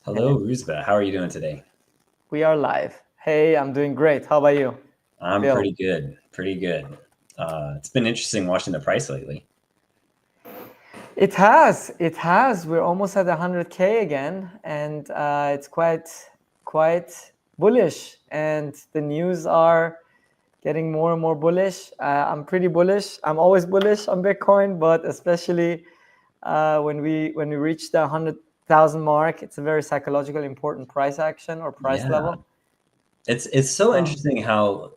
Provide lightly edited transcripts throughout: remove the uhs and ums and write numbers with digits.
Hello, Ruzbeh. How are you doing today? We are live. Hey, I'm doing great. How about you, I'm Bill? pretty good. Pretty good. It's been interesting watching the price lately. It has. It has. We're almost at 100K again, and it's quite bullish. And the news are getting more and more bullish. I'm pretty bullish. I'm always bullish on Bitcoin, but especially when we reach the 100,000 mark, it's a very psychological important price action or price Yeah, level. it's so So interesting how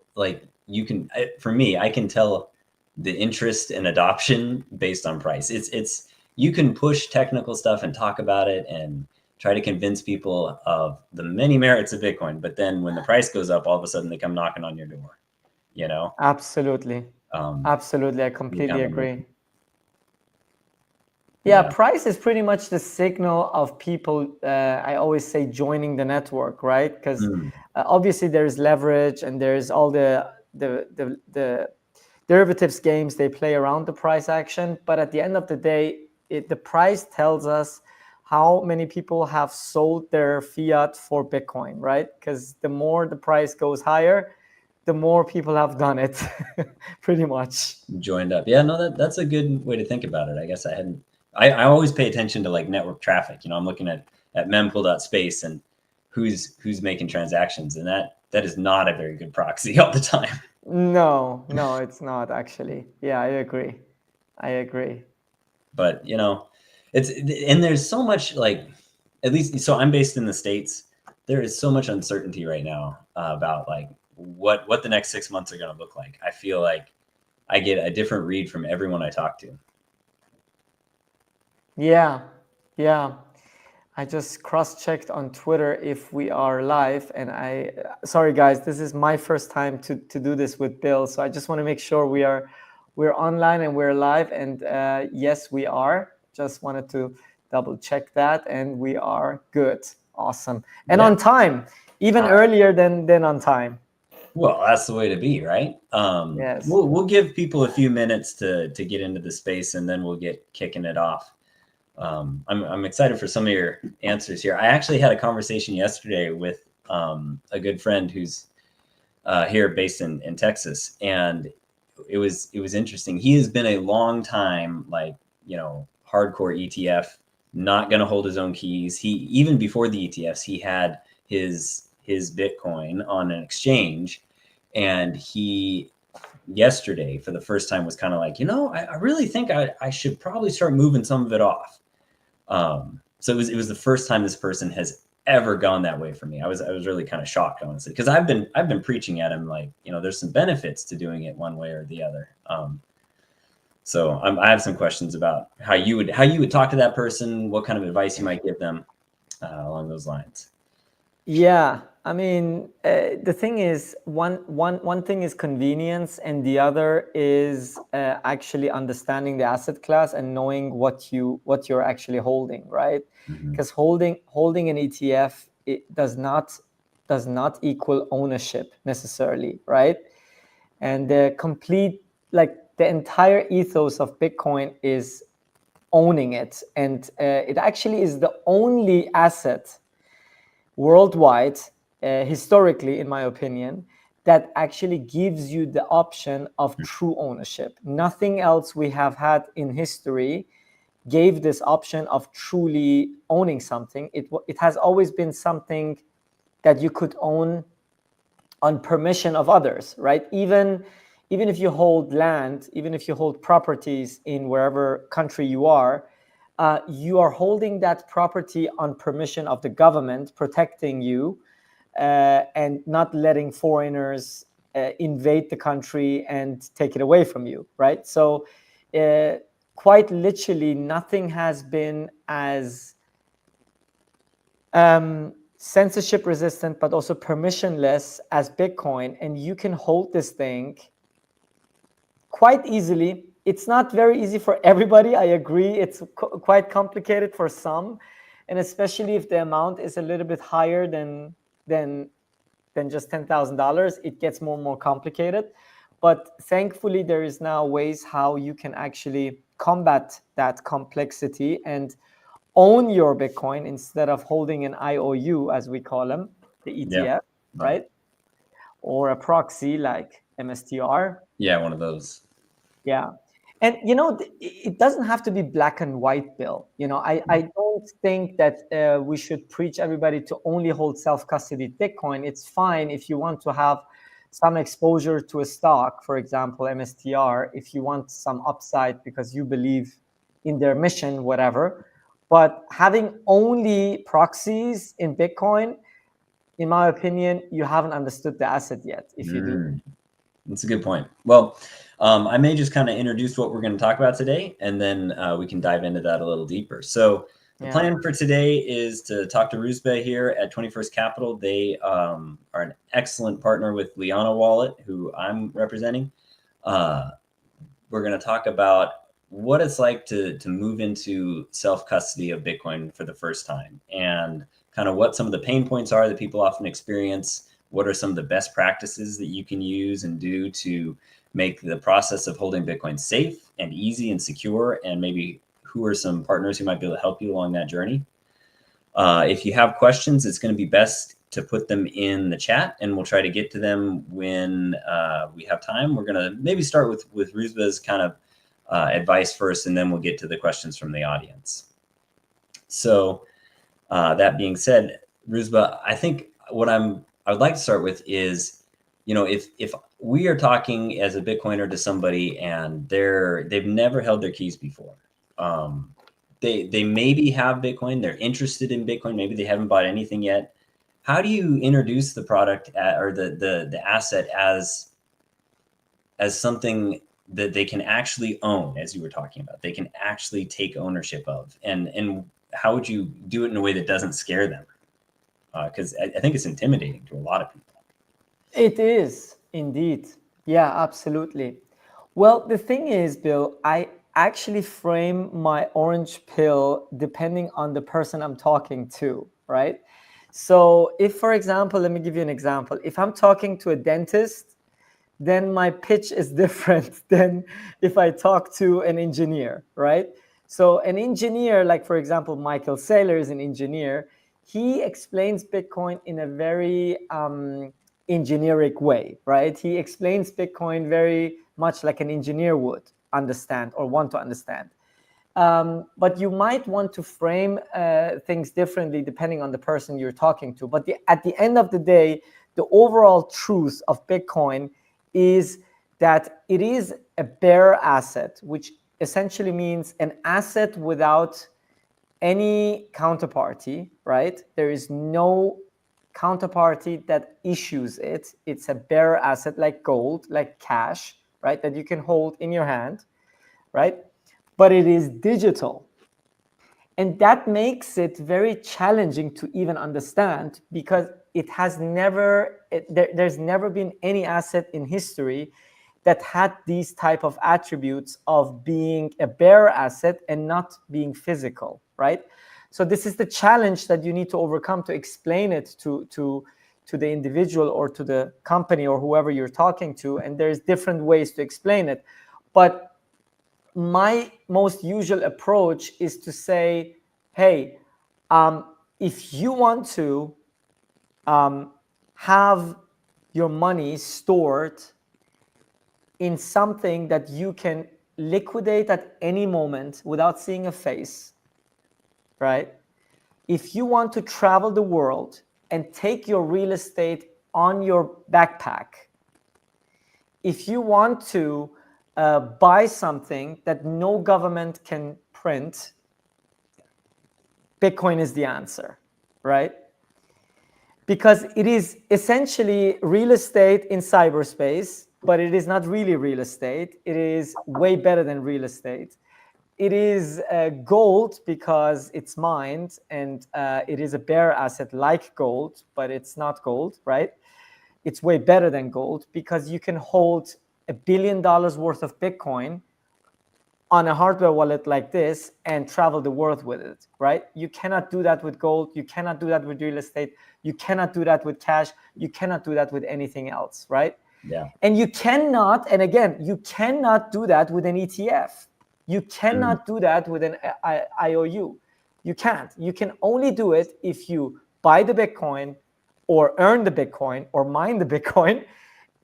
you can for me I can tell the interest and adoption based on price. It's you can push technical stuff and talk about it and try to convince people of the many merits of Bitcoin, but then when the price goes up, all of a sudden they come knocking on your door. You know, absolutely, um, absolutely, I you completely kind of make agree. Yeah, yeah. price is pretty much the signal of people, I always say, joining the network, right? Because Mm, obviously there's leverage and there's all the derivatives games they play around the price action. But at the end of the day, the price tells us how many people have sold their fiat for Bitcoin, right? Because the more the price goes higher, the more people have done it, pretty much. joined up. Yeah, no, that's a good way to think about it. I guess I hadn't. I always pay attention to like network traffic. I'm looking at mempool.space and who's making transactions, and that is not a very good proxy all the time. No, no, it's not actually. Yeah, I agree. I agree. But it's and there's so much at least so I'm based in the States. There is so much uncertainty right now about like what the next 6 months are going to look like. I feel like I get a different read from everyone I talk to. Yeah, yeah. I just cross-checked on Twitter if we are live, and sorry guys, this is my first time to do this with Bill, so I just want to make sure we're online and we're live, and yes, we are. Just wanted to double check that, and we are good. Awesome. And Yeah. on time, even earlier than on time. Well, that's the way to be, right? Yes. We'll give people a few minutes to get into the space, and then we'll get kicking it off. I'm excited for some of your answers here. I actually had a conversation yesterday with a good friend who's here, based in Texas, and it was interesting. He has been a long time hardcore ETF, not going to hold his own keys. He even before the ETFs, he had his Bitcoin on an exchange, and he yesterday for the first time was kind of like, I really think I should probably start moving some of it off. So it was the first time this person has ever gone that way for me. I was really kind of shocked, honestly, because I've been preaching at him like, there's some benefits to doing it one way or the other. So I have some questions about how you would talk to that person, what kind of advice you might give them along those lines. Yeah, I mean, the thing is, one thing is convenience, and the other is actually understanding the asset class and knowing what you're actually holding, right? Hmm. Because holding an ETF, it does not equal ownership necessarily, right? And the complete, like, the entire ethos of Bitcoin is owning it, and it actually is the only asset worldwide, historically, in my opinion, that actually gives you the option of true ownership. Nothing else we have had in history gave this option of truly owning something. It has always been something that you could own on permission of others, right? Even if you hold land, even if you hold properties in wherever country you are holding that property on permission of the government, protecting you, and not letting foreigners invade the country and take it away from you, right? So, uh, quite literally, nothing has been as censorship resistant, but also permissionless as Bitcoin. And you can hold this thing quite easily. It's not very easy for everybody. I agree. It's quite complicated for some, and especially if the amount is a little bit higher than than just $10,000, it gets more and more complicated. But thankfully, there is now ways how you can actually combat that complexity and own your Bitcoin instead of holding an IOU, as we call them, the ETF, Yeah. right? Or a proxy like MSTR. Yeah, one of those. Yeah. And, you know, it doesn't have to be black and white, Bill. You know, I don't think that we should preach everybody to only hold self-custody Bitcoin. It's fine if you want to have some exposure to a stock, for example, MSTR, if you want some upside because you believe in their mission, whatever. But having only proxies in Bitcoin, in my opinion, you haven't understood the asset yet, if you do. That's a good point. Well, I may just kind of introduce what we're going to talk about today, and then we can dive into that a little deeper. So the plan for today is to talk to Ruzbeh here at 21st Capital. They are an excellent partner with Liana Wallet, who I'm representing. We're going to talk about what it's like to move into self-custody of Bitcoin for the first time, and kind of what some of the pain points are that people often experience. What are some of the best practices that you can use and do to make the process of holding Bitcoin safe and easy and secure, and maybe who are some partners who might be able to help you along that journey. If you have questions, it's going to be best to put them in the chat, and we'll try to get to them when we have time. We're going to maybe start with Ruzbeh's kind of advice first, and then we'll get to the questions from the audience. So that being said, Ruzbeh, I think what I would like to start with is, you know, if we are talking as a Bitcoiner to somebody and they've never held their keys before, they maybe have Bitcoin, they're interested in Bitcoin, maybe they haven't bought anything yet. How do you introduce the product or the asset as something that they can actually own, as you were talking about, they can actually take ownership of, and how would you do it in a way that doesn't scare them? Because I think it's intimidating to a lot of people. It is indeed. Yeah, absolutely. Well, the thing is, Bill, I actually frame my orange pill depending on the person I'm talking to, right? So if, for example, let me give you an example. If I'm talking to a dentist, then my pitch is different than if I talk to an engineer, right? So an engineer, like for example, Michael Saylor is an engineer. He explains Bitcoin in a very engineering way, right? He explains Bitcoin very much like an engineer would understand or want to understand. But you might want to frame things differently depending on the person you're talking to. But at the end of the day, the overall truth of Bitcoin is that it is a bare asset, which essentially means an asset without any counterparty, right? There is no counterparty that issues it. It's a bare asset like gold, like cash, right? That you can hold in your hand, right? But it is digital. And that makes it very challenging to even understand because there's never been any asset in history that had these type of attributes of being a bare asset and not being physical, right? So this is the challenge that you need to overcome to explain it to the individual or to the company or whoever you're talking to. And there's different ways to explain it. But my most usual approach is to say, hey, if you want to have your money stored in something that you can liquidate at any moment without seeing a face, right? If you want to travel the world and take your real estate on your backpack, if you want to buy something that no government can print, Bitcoin is the answer, right? Because it is essentially real estate in cyberspace, but it is not really real estate. It is way better than real estate. It is gold because it's mined, and it is a bare asset like gold, but it's not gold, right? It's way better than gold because you can hold $1 billion worth of Bitcoin on a hardware wallet like this and travel the world with it, right? You cannot do that with gold. You cannot do that with real estate. You cannot do that with cash. You cannot do that with anything else, right? Yeah. And you cannot, and again, you cannot do that with an ETF. You cannot do that with an IOU. You can't. You can only do it if you buy the Bitcoin or earn the Bitcoin or mine the Bitcoin,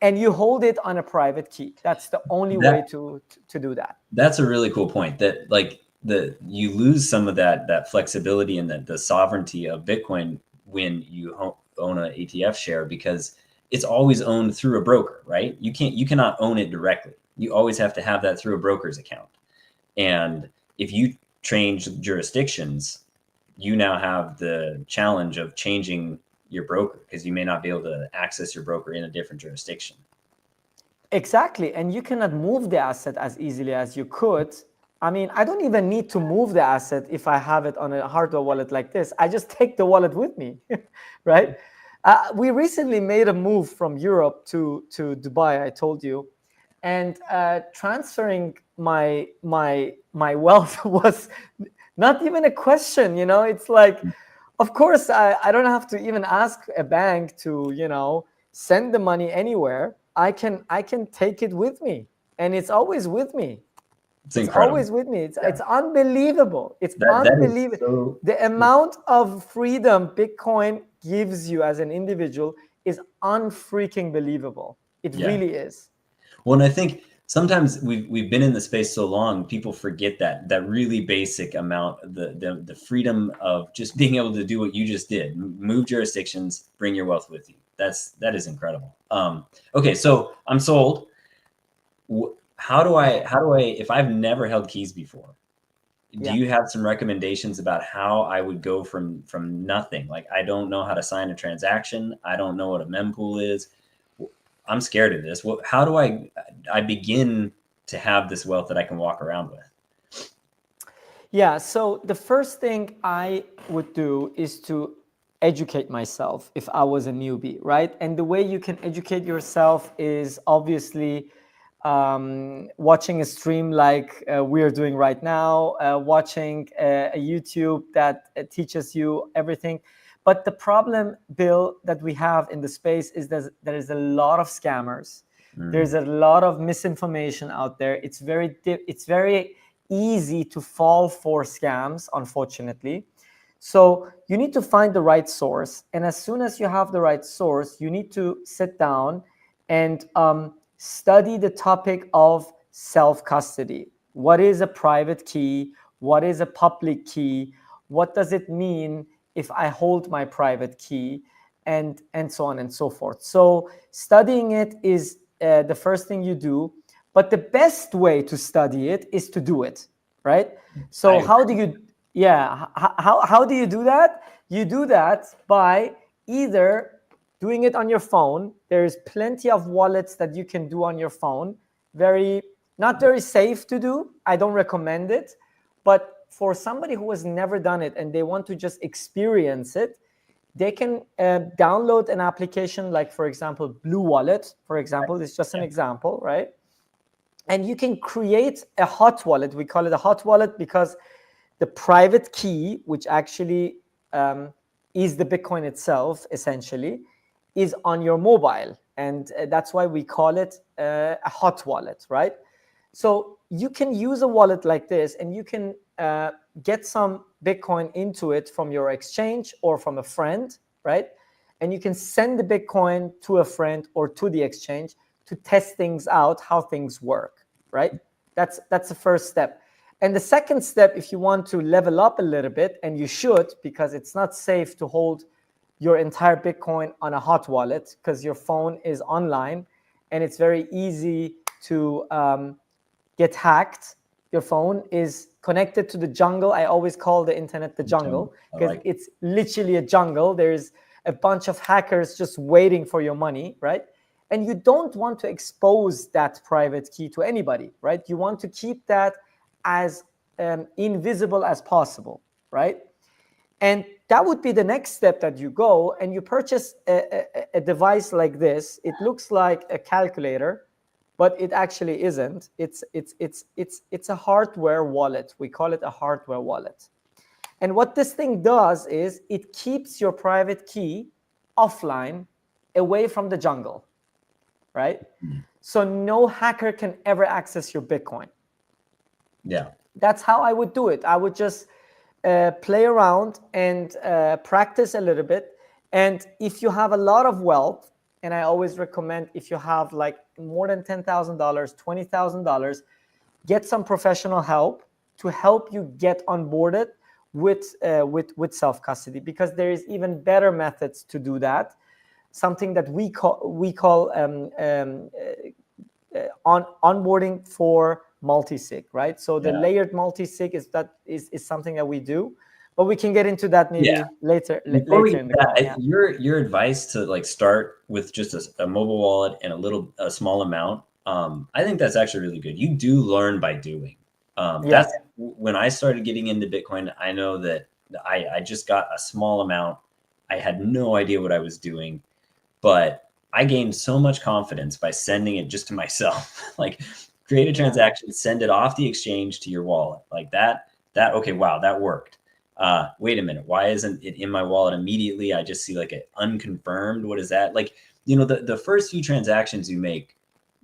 and you hold it on a private key. That's the only way to do that. That's a really cool point, that like you lose some of that flexibility and the sovereignty of Bitcoin when you own an ETF share, because it's always owned through a broker, right? You cannot own it directly. You always have to have that through a broker's account. And if you change jurisdictions, you now have the challenge of changing your broker, because you may not be able to access your broker in a different jurisdiction. Exactly. And you cannot move the asset as easily as you could. I mean, I don't even need to move the asset if I have it on a hardware wallet like this. I just take the wallet with me, right? We recently made a move from Europe to Dubai, I told you. And transferring my wealth was not even a question. It's like, of course, I don't have to even ask a bank to send the money anywhere. I can take it with me, and it's always with me. It's incredible. Always with me. It's unbelievable. It's That unbelievable. is so... The amount of freedom Bitcoin gives you as an individual is unfreaking believable. It really is. Well, and I think sometimes we've been in the space so long, people forget that really basic amount, the freedom of just being able to do what you just did, move jurisdictions, bring your wealth with you. That is incredible. Okay, so I'm sold. How do I, if I've never held keys before, do you have some recommendations about how I would go from nothing? Like, I don't know how to sign a transaction. I don't know what a mempool is. I'm scared of this. How do I begin to have this wealth that I can walk around with? Yeah, so the first thing I would do is to educate myself if I was a newbie, right? And the way you can educate yourself is obviously watching a stream like we're doing right now, watching a YouTube that teaches you everything. But the problem, Bill, that we have in the space is that there is a lot of scammers. There's a lot of misinformation out there. It's very easy to fall for scams, unfortunately. So you need to find the right source. And as soon as you have the right source, you need to sit down and study the topic of self-custody. What is a private key? What is a public key? What does it mean if I hold my private key? And so on and so forth. So studying it is the first thing you do. But the best way to study it is to do it, right? So how do you do that? You do that by either doing it on your phone. There's plenty of wallets that you can do on your phone. Not very safe to do. I don't recommend it. But for somebody who has never done it and they want to just experience it, they can download an application like, for example, Blue Wallet, for example. It's just an example, right? And you can create a hot wallet. We call it a hot wallet because the private key, which actually is the Bitcoin itself, essentially, is on your mobile. And that's why we call it a hot wallet, right? So you can use a wallet like this, and you can get some Bitcoin into it from your exchange or from a friend, right? And you can send the Bitcoin to a friend or to the exchange to test things out, how things work, right? That's the first step. And the second step, if you want to level up a little bit, and you should, because it's not safe to hold your entire Bitcoin on a hot wallet because your phone is online and it's very easy to get hacked. Your phone is connected to the jungle. I always call the internet the jungle because it's literally a jungle. There's a bunch of hackers just waiting for your money, right? And you don't want to expose that private key to anybody, right? You want to keep that as invisible as possible, right? And that would be the next step that you go and you purchase a device like this. It looks like a calculator, but it actually isn't. It's a hardware wallet. We call it a hardware wallet. And what this thing does is it keeps your private key offline, away from the jungle, right? So no hacker can ever access your Bitcoin. Yeah. That's how I would do it. I would just play around and practice a little bit. And if you have a lot of wealth, and I always recommend, if you have like more than $10,000, $20,000, get some professional help to help you get onboarded with self custody, because there is even better methods to do that. Something that we call onboarding for multisig, right? So the layered multisig is something that we do, but we can get into that maybe later in the call. Yeah. Your advice to like start with just a mobile wallet and a small amount, I think that's actually really good. You do learn by doing. That's when I started getting into Bitcoin. I know that I just got a small amount. I had no idea what I was doing, but I gained so much confidence by sending it just to myself. Like, create a transaction, send it off the exchange to your wallet, like that. Okay, wow, that worked. Wait a minute, why isn't it in my wallet immediately? I just see like an unconfirmed. What is that? Like, the first few transactions you make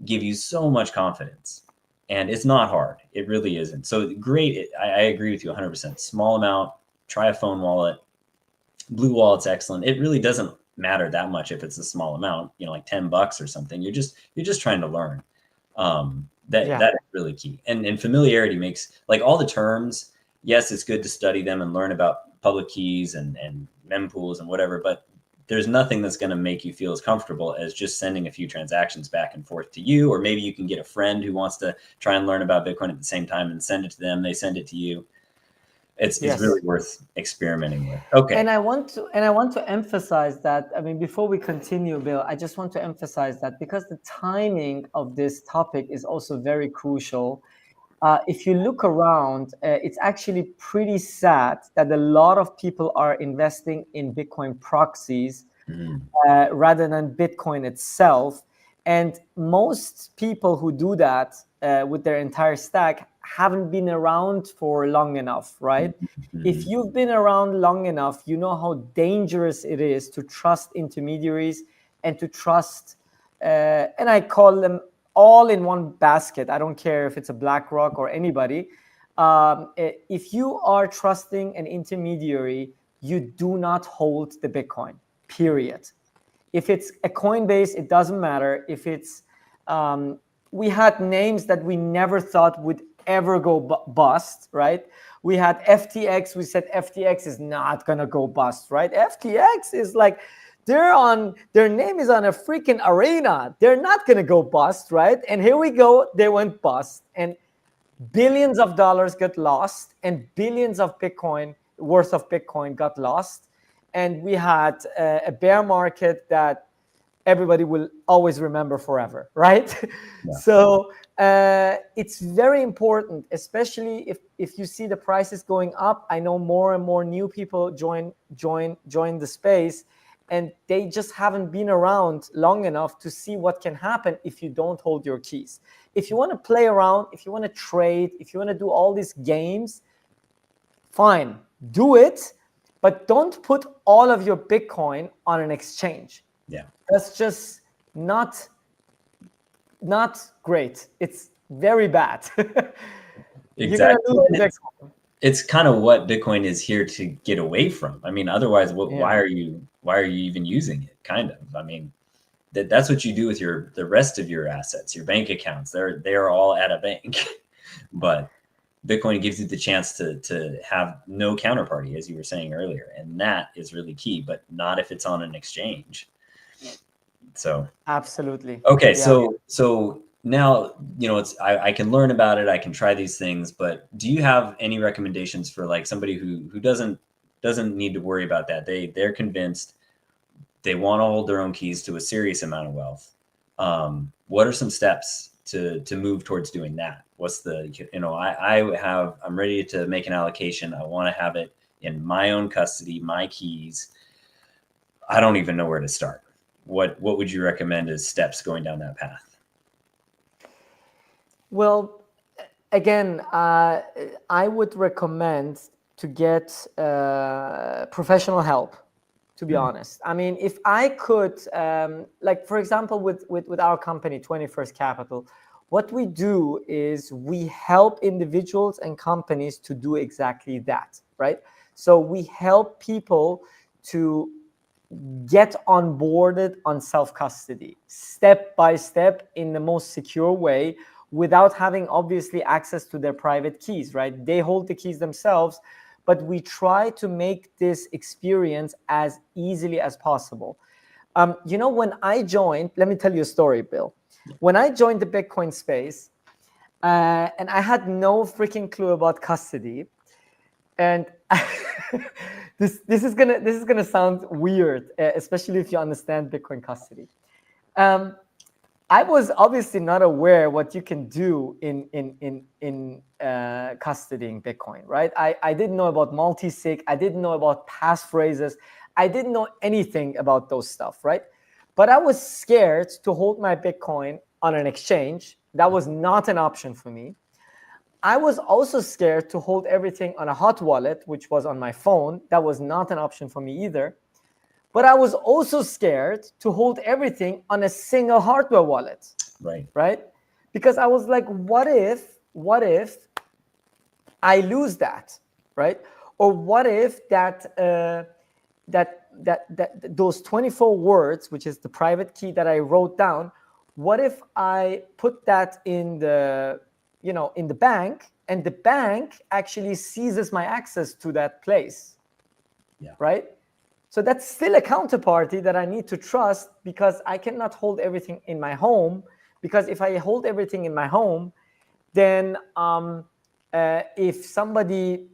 give you so much confidence, and it's not hard. It really isn't. So great. I agree with you 100%. Small amount, try a phone wallet. Blue Wallet's excellent. It really doesn't matter that much if it's a small amount, like $10 or something. You're just trying to learn. That is really key. And familiarity makes, like, all the terms. Yes, it's good to study them and learn about public keys and mempools and whatever, but there's nothing that's going to make you feel as comfortable as just sending a few transactions back and forth to you. Or maybe you can get a friend who wants to try and learn about Bitcoin at the same time and send it to them. They send it to you. It's really worth experimenting with. Okay. And I want to emphasize that, I mean, before we continue, Bill, I just want to emphasize that, because the timing of this topic is also very crucial. If you look around, it's actually pretty sad that a lot of people are investing in Bitcoin proxies rather than Bitcoin itself. And most people who do that with their entire stack haven't been around for long enough, right? If you've been around long enough, you know how dangerous it is to trust intermediaries and to trust, and I call them all in one basket. I don't care if it's a BlackRock or anybody. If you are trusting an intermediary, you do not hold the Bitcoin, period. If it's a Coinbase, it doesn't matter. If it's, we had names that we never thought would ever go bust, right? We had FTX. We said FTX is not gonna go bust, right? FTX is like, their name is on a freaking arena. They're not gonna go bust, right? And here we go, they went bust, and billions of dollars got lost, and billions of Bitcoin worth of Bitcoin got lost. And we had a bear market that everybody will always remember forever, right? Yeah. So it's very important, especially if you see the prices going up. I know more and more new people join the space, and they just haven't been around long enough to see what can happen if you don't hold your keys. If you want to play around, if you want to trade, if you want to do all these games, fine, do it. But don't put all of your Bitcoin on an exchange. Yeah. That's just not great. It's very bad. Exactly. It's kind of what Bitcoin is here to get away from. I mean, otherwise, why are you even using it? Kind of. I mean, that's what you do with the rest of your assets, your bank accounts. They're all at a bank, but Bitcoin gives you the chance to have no counterparty, as you were saying earlier, and that is really key. But not if it's on an exchange. So absolutely. Okay, yeah. So now I can learn about it. I can try these things, but do you have any recommendations for like somebody who doesn't need to worry about that? They're convinced they want to hold their own keys to a serious amount of wealth. What are some steps to move towards doing that? What's I'm ready to make an allocation. I want to have it in my own custody, my keys. I don't even know where to start. What would you recommend as steps going down that path? Well, again, I would recommend to get professional help, to be honest. I mean, if I could, like, for example, with our company, 21st Capital, what we do is we help individuals and companies to do exactly that, right? So we help people to get onboarded on self-custody step by step in the most secure way, without having obviously access to their private keys, right? They hold the keys themselves, but we try to make this experience as easily as possible. When I joined, let me tell you a story, Bill. When I joined the Bitcoin space, and I had no freaking clue about custody, and this is gonna sound weird, especially if you understand Bitcoin custody. I was obviously not aware what you can do in custodying Bitcoin, right? I didn't know about multisig. I didn't know about passphrases. I didn't know anything about those stuff, right? But I was scared to hold my Bitcoin on an exchange. That was not an option for me. I was also scared to hold everything on a hot wallet, which was on my phone. That was not an option for me either. But I was also scared to hold everything on a single hardware wallet. Right? Because I was like, what if I lose that, right? Or what if those 24 words, which is the private key that I wrote down, what if I put that in the bank, and the bank actually seizes my access to that place? Right? So that's still a counterparty that I need to trust, because I cannot hold everything in my home. Because if I hold everything in my home, then if somebody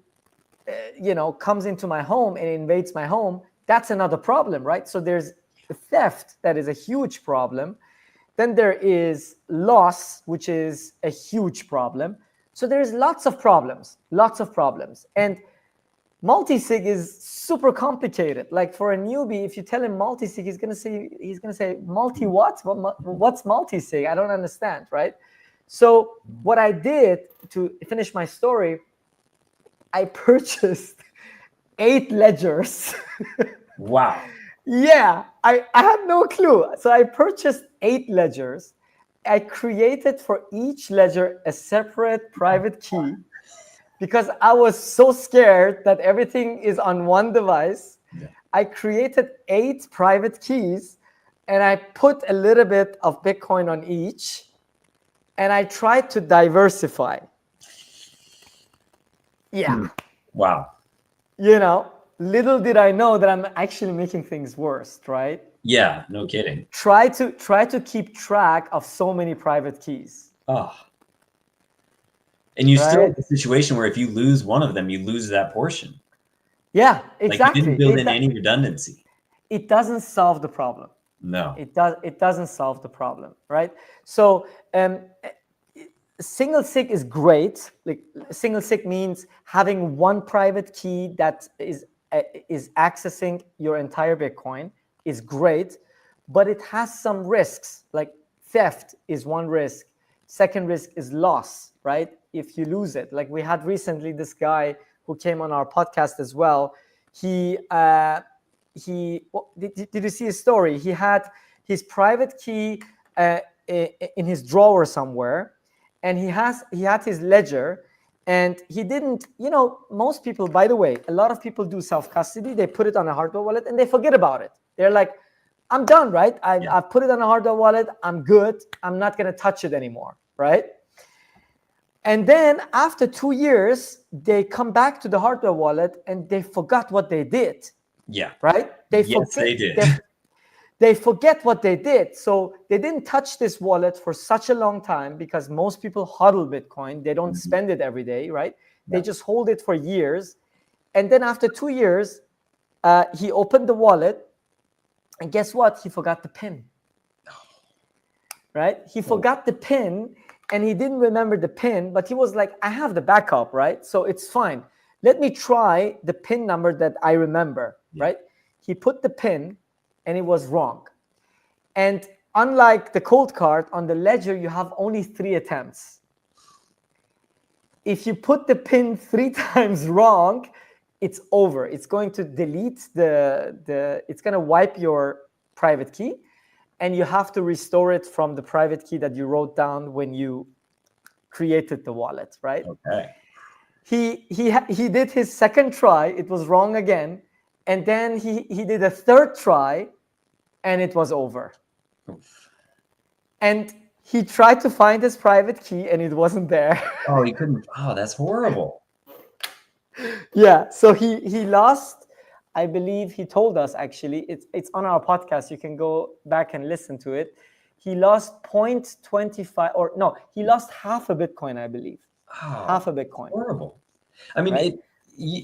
comes into my home and invades my home, that's another problem, right? So there's theft, that is a huge problem. Then there is loss, which is a huge problem. So there's lots of problems. And multisig is super complicated. Like for a newbie, if you tell him multisig, he's gonna say multi what? What's multisig? I don't understand, right? So what I did to finish my story, I purchased 8 ledgers. Wow. Yeah, I had no clue. So I purchased 8 ledgers. I created for each ledger a separate private key, because I was so scared that everything is on one device. I created 8 private keys, and I put a little bit of Bitcoin on each, and I tried to diversify. Yeah. Wow. Little did I know that I'm actually making things worse, right? Yeah, no kidding. Try to keep track of so many private keys. Oh. And you still have a situation where if you lose one of them, you lose that portion. Yeah, exactly. Like you didn't build in any redundancy. It doesn't solve the problem. No. It doesn't solve the problem, right? So single sig is great. Like single sig means having one private key that is accessing your entire Bitcoin is great, but it has some risks. Like theft is one risk. Second risk is loss, right? If you lose it. Like we had recently this guy who came on our podcast as well. Did you see his story? He had his private key in his drawer somewhere, and he had his ledger, and he didn't. Most people, by the way, a lot of people do self-custody. They put it on a hardware wallet and they forget about it. They're like, I'm done, right? I've put it on a hardware wallet. I'm good. I'm not going to touch it anymore, right? And then after 2 years, they come back to the hardware wallet and they forgot what they did. Yeah. Right? They did. They forget what they did. So they didn't touch this wallet for such a long time, because most people hodl Bitcoin. They don't spend it every day, right? They just hold it for years. And then after 2 years, he opened the wallet, and guess what? He forgot the PIN. Right? He forgot the PIN, and he didn't remember the PIN, but he was like, I have the backup, right? So it's fine. Let me try the PIN number that I remember, right? He put the PIN, and it was wrong. And unlike the cold card, on the ledger, you have only 3 attempts. If you put the PIN 3 times wrong, it's over. It's going to delete it's going to wipe your private key, and you have to restore it from the private key that you wrote down when you created the wallet, right? Okay. he did his second try. It was wrong again, and then he did a third try, and it was over. Oof. And he tried to find his private key, and it wasn't there. Oh, he couldn't. Oh, that's horrible. Yeah, so he lost. I believe he told us, actually, it's on our podcast. You can go back and listen to it. He lost 0.25, or no, he lost half a Bitcoin, I believe. Oh, Half a Bitcoin. horrible. I mean, Right?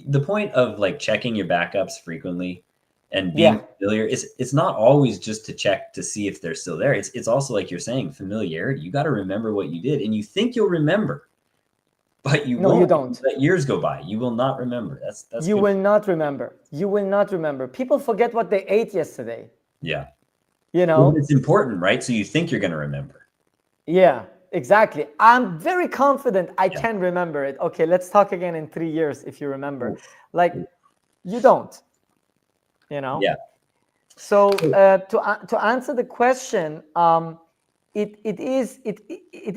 the point of like checking your backups frequently and being Yeah. familiar is it's not always just to check to see if they're still there. It's also like you're saying, familiarity. You got to remember what you did, and you think you'll remember, but you No, you won't. don't. Let years go by. You will not remember. That's You good. will not remember. You will not remember. People forget what they ate yesterday. Yeah. You Well, know? it's important, right? So you think you're going to remember. Yeah, exactly. I'm very confident I Yeah. can remember it. Okay, let's talk again in 3 years if you remember. Oof. Like, you don't. You know? Yeah. So to answer the question, it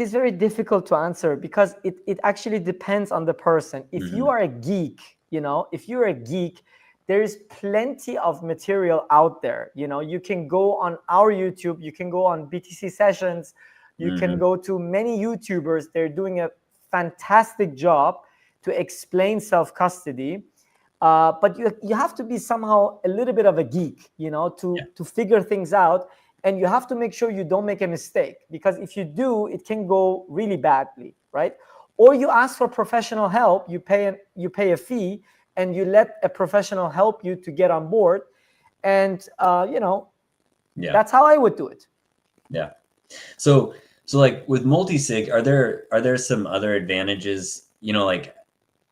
is very difficult to answer because it actually depends on the person. If you are a geek, if you're a geek, there is plenty of material out there. You can go on our YouTube, you can go on BTC sessions, you can go to many YouTubers. They're doing a fantastic job to explain self-custody. But you have to be somehow a little bit of a geek, to figure things out. And you have to make sure you don't make a mistake, because if you do, it can go really badly, right? Or you ask for professional help, you pay a fee, and you let a professional help you to get on board. And that's how I would do it. Yeah. So like with multisig, are there some other advantages? Like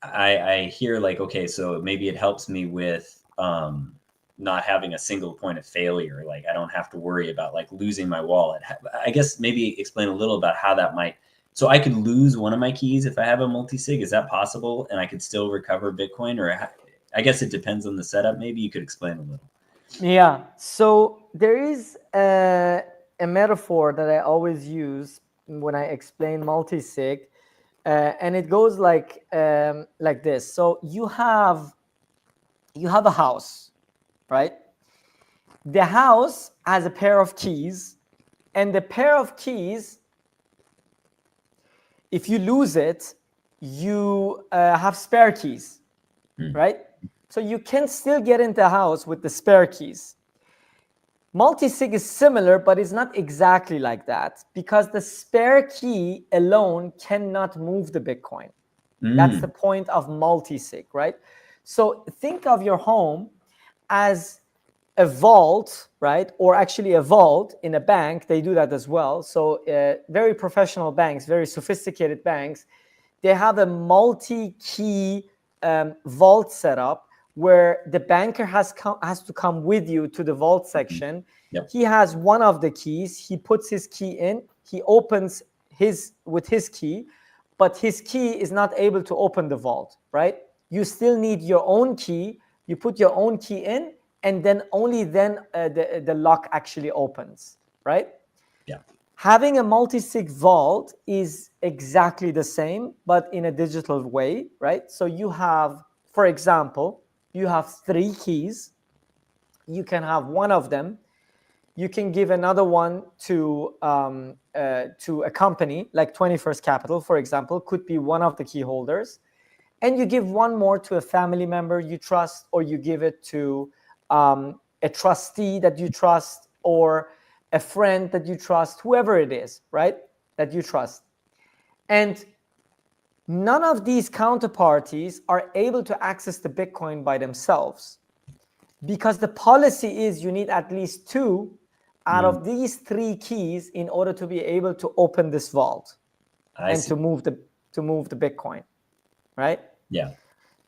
I hear like, okay, so maybe it helps me with not having a single point of failure. Like I don't have to worry about like losing my wallet. I guess maybe explain a little about how that might. So I could lose one of my keys if I have a multisig. Is that possible? And I could still recover Bitcoin? Or I guess it depends on the setup. Maybe you could explain a little. Yeah. So there is a metaphor that I always use when I explain multisig, and it goes like this. So you have a house, right? The house has a pair of keys, and the pair of keys, if you lose it, you have spare keys, right? So you can still get into the house with the spare keys. Multisig is similar, but it's not exactly like that, because the spare key alone cannot move the Bitcoin. That's the point of multisig, right? So think of your home as a vault, right? Or actually a vault in a bank. They do that as well. So very professional banks, very sophisticated banks, they have a multi-key vault setup where the banker has to come with you to the vault section. Yep. He has one of the keys. He puts his key in. He opens with his key, but his key is not able to open the vault, right? You still need your own key. You put your own key in, and then only then the lock actually opens, right? Yeah. Having a multi-sig vault is exactly the same, but in a digital way, right? So you have, for example, you have 3 keys. You can have one of them. You can give another one to a company like 21st Capital, for example, could be one of the key holders. And you give one more to a family member you trust, or you give it to a trustee that you trust, or a friend that you trust, whoever it is, right, that you trust. And none of these counterparties are able to access the Bitcoin by themselves, because the policy is you need at least 2 out of these 3 keys in order to be able to open this vault to move the Bitcoin, right? Yeah.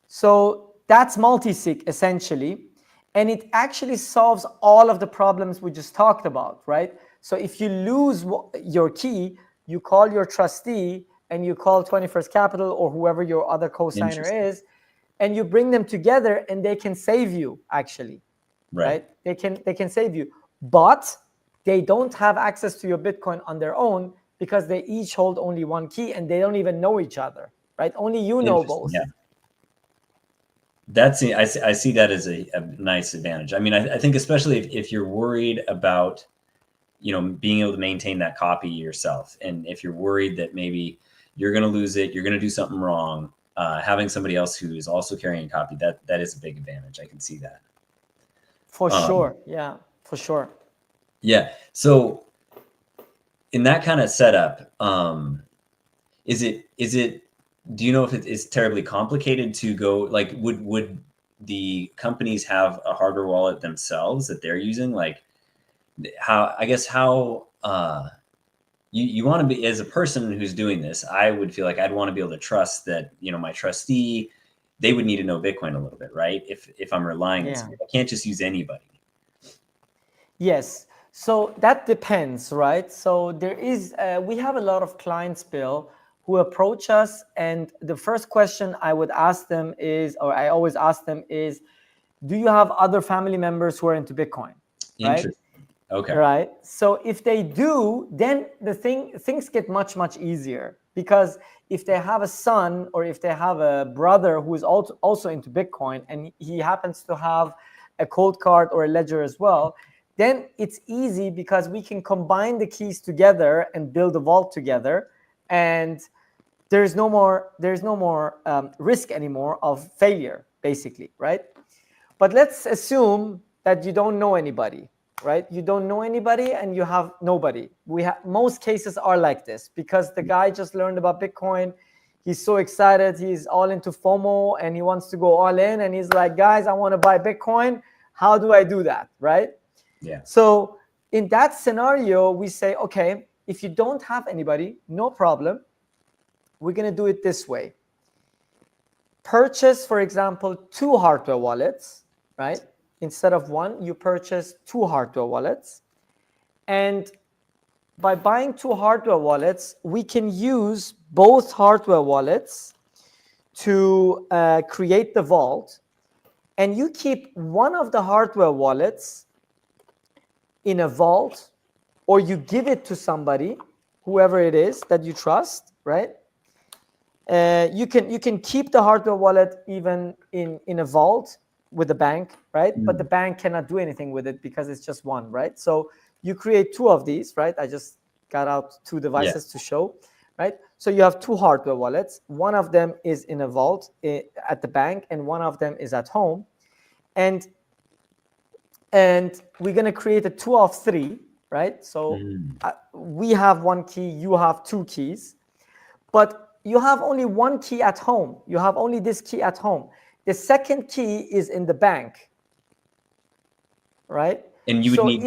So that's multisig essentially, and it actually solves all of the problems we just talked about, right? So if you lose your key, you call your trustee and you call 21st Capital or whoever your other co-signer is, and you bring them together, and they can save you actually, right? They can save you, but they don't have access to your Bitcoin on their own, because they each hold only one key and they don't even know each other. right? Only you know both. Yeah. I see that as a nice advantage. I mean, I think especially if you're worried about, being able to maintain that copy yourself, and if you're worried that maybe you're going to lose it, you're going to do something wrong, having somebody else who is also carrying a copy, that is a big advantage. I can see that. For sure. Yeah, for sure. Yeah. So in that kind of setup, is it, do you know if it's terribly complicated to go, like, would the companies have a hardware wallet themselves that they're using? Like, how you want to be, as a person who's doing this, I would feel like I'd want to be able to trust that, my trustee, they would need to know Bitcoin a little bit, right? If I'm relying on somebody, I can't just use anybody. Yes. So that depends, right? So there is, we have a lot of clients, Bill, who approach us, and the first question I would ask them is, or I always ask them is, do you have other family members who are into Bitcoin? Right? Okay. Right. So if they do, then things get much, much easier, because if they have a son or if they have a brother who is also into Bitcoin and he happens to have a cold card or a ledger as well, then it's easy because we can combine the keys together and build a vault together, and there's no more risk anymore of failure, basically, right? But let's assume that you don't know anybody, right? You don't know anybody and you have nobody. Most cases are like this, because the guy just learned about Bitcoin. He's so excited. He's all into FOMO and he wants to go all in. And he's like, guys, I want to buy Bitcoin. How do I do that, right? Yeah. So in that scenario, we say, okay, if you don't have anybody, no problem. We're going to do it this way. Purchase, for example, 2 hardware wallets, right? Instead of 1, you purchase 2 hardware wallets. And by buying 2 hardware wallets, we can use both hardware wallets to create the vault. And you keep one of the hardware wallets in a vault, or you give it to somebody, whoever it is that you trust, right? You can keep the hardware wallet even in a vault with the bank, right? But the bank cannot do anything with it because it's just one, right? So you create 2 of these, right? I just got out 2 devices to show, right? So you have 2 hardware wallets. One of them is in a vault at the bank, and one of them is at home. And we're going to create a 2 of 3, right? So we have 1 key, you have 2 keys. But you have only 1 key at home. You have only this key at home. The second key is in the bank, right? And you would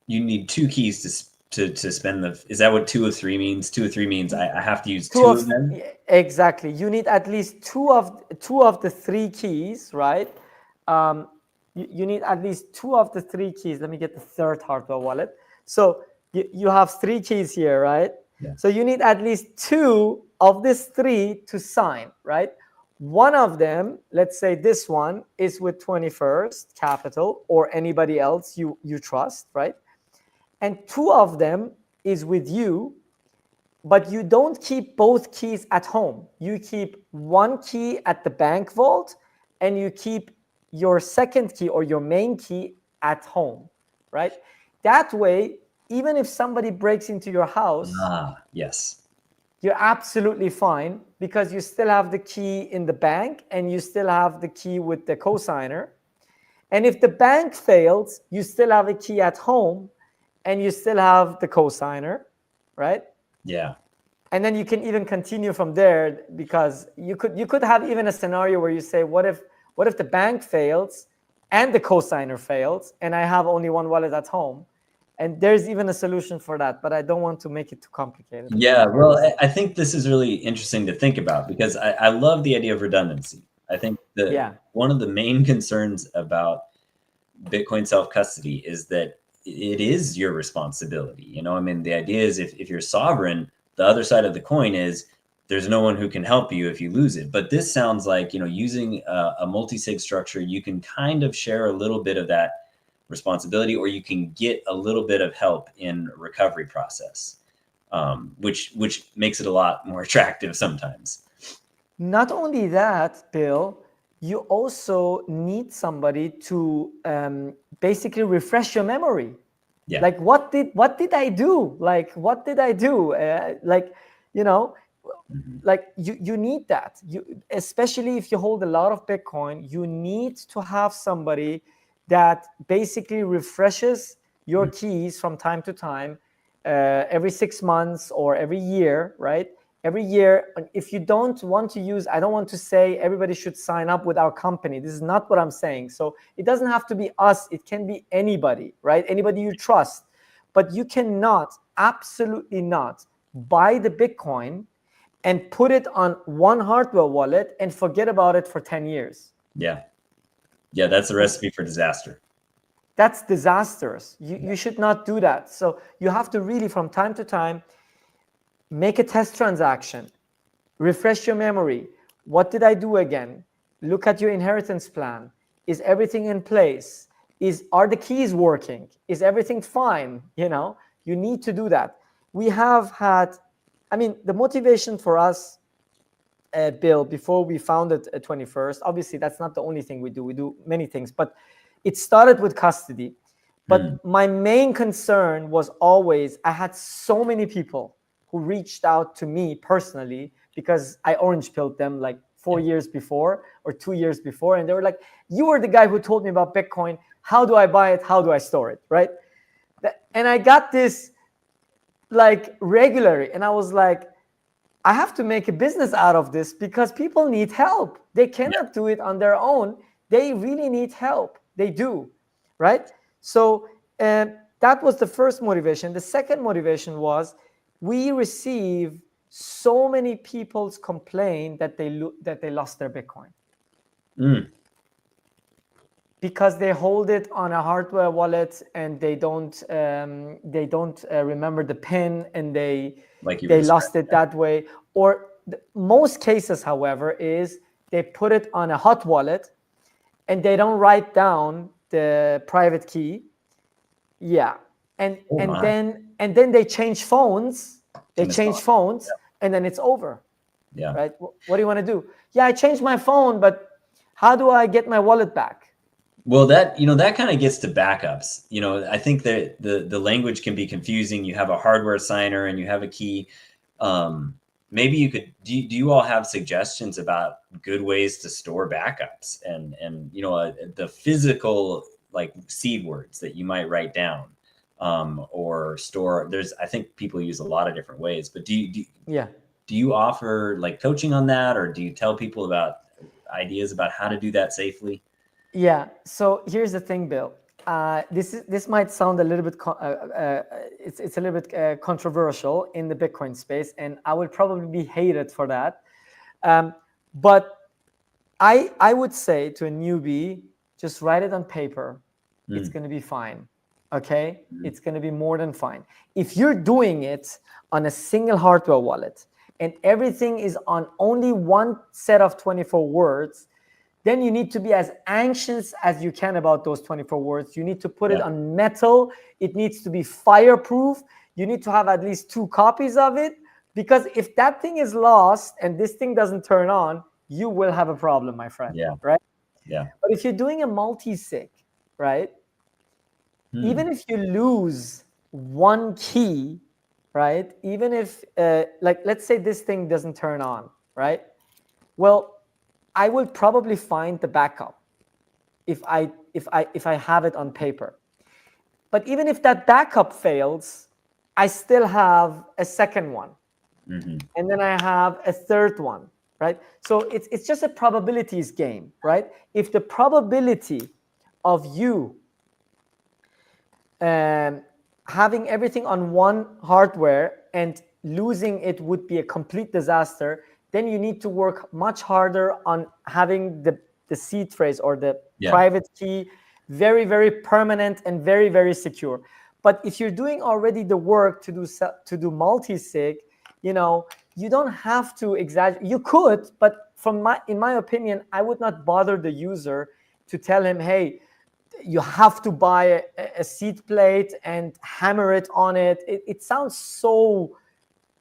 need 2 keys to spend the. Is that what 2 of 3 means? 2 of 3 means I have to use 2 of them. Exactly. You need at least two of the 3 keys, right? You need at least 2 of the 3 keys. Let me get the third hardware wallet. So you have 3 keys here, right? Yeah. So you need at least 2 of these 3 to sign, right? One of them, let's say this one, is with 21st Capital or anybody else you trust, right? And 2 of them is with you, but you don't keep both keys at home. You keep 1 key at the bank vault, and you keep your second key or your main key at home, right? That way, even if somebody breaks into your house, yes, you're absolutely fine, because you still have the key in the bank and you still have the key with the cosigner. And if the bank fails, you still have a key at home and you still have the cosigner, right? Yeah. And then you can even continue from there, because you could have even a scenario where you say, what if the bank fails and the cosigner fails and I have only 1 wallet at home? And there's even a solution for that, but I don't want to make it too complicated. Yeah, well, I think this is really interesting to think about, because I love the idea of redundancy. I think that one of the main concerns about Bitcoin self-custody is that it is your responsibility. I mean, the idea is if you're sovereign, the other side of the coin is there's no one who can help you if you lose it. But this sounds like, using a multi-sig structure, you can kind of share a little bit of that responsibility, or you can get a little bit of help in recovery process, which makes it a lot more attractive sometimes. Not only that, Bill, you also need somebody to basically refresh your memory. Yeah. Like, what did I do? Like, what did I do? Like, you know, like you need that. You, especially if you hold a lot of Bitcoin, you need to have somebody that basically refreshes your keys from time to time, every 6 months or every year, right? Every year. If you don't want to use, I don't want to say everybody should sign up with our company. This is not what I'm saying. So it doesn't have to be us. It can be anybody, right? Anybody you trust. But you cannot, absolutely not, buy the Bitcoin and put it on one hardware wallet and forget about it for 10 years. Yeah. Yeah, that's a recipe for disaster. That's disastrous. You should not do that. So you have to really, from time to time, make a test transaction, refresh your memory. What did I do again? Look at your inheritance plan. Is everything in place? Are the keys working? Is everything fine? You need to do that. We have had, I mean, the motivation for us, Bill, before we founded 21st, obviously that's not the only thing we do. We do many things, but it started with custody. But my main concern was always, I had so many people who reached out to me personally because I orange pilled them like 4 years before or 2 years before. And they were like, you were the guy who told me about Bitcoin. How do I buy it? How do I store it? Right. And I got this like regularly. And I was like, I have to make a business out of this because people need help. They cannot do it on their own. They really need help. They do, right? So that was the first motivation. The second motivation was we receive so many people's complain that they lost their Bitcoin because they hold it on a hardware wallet and they don't remember the PIN and they lost it that way. Or most cases, however, is they put it on a hot wallet and they don't write down the private key. Yeah. And then they change phones. And then it's over. Yeah. Right. What do you want to do? Yeah, I changed my phone, but how do I get my wallet back? Well, that kind of gets to backups. I think that the language can be confusing. You have a hardware signer and you have a key. Maybe you could. Do you all have suggestions about good ways to store backups and the physical like seed words that you might write down or store? I think people use a lot of different ways. But do you offer like coaching on that, or do you tell people about ideas about how to do that safely? Yeah. So here's the thing, Bill. This might sound a little bit it's a little bit controversial in the Bitcoin space, and I will probably be hated for that. But I would say to a newbie, just write it on paper. It's going to be fine. Okay, it's going to be more than fine. If you're doing it on a single hardware wallet and everything is on only one set of 24 words, then you need to be as anxious as you can about those 24 words. You need to put it on metal. It needs to be fireproof. You need to have at least 2 copies of it, because if that thing is lost and this thing doesn't turn on, you will have a problem, my friend. Yeah. Right? Yeah. But if you're doing a multi-sig, right? Even if you lose one key, right? Even if, like, let's say this thing doesn't turn on, right? Well, I will probably find the backup if I have it on paper. But even if that backup fails, I still have a second one, and then I have a third one, right? So it's just a probabilities game, right? If the probability of you having everything on one hardware and losing it would be a complete disaster, then you need to work much harder on having the seed phrase or the private key very, very permanent and very, very secure. But if you're doing already the work to do multi-sig, you don't have to exaggerate. You could, but in my opinion, I would not bother the user to tell him, hey, you have to buy a seed plate and hammer it on it. It sounds so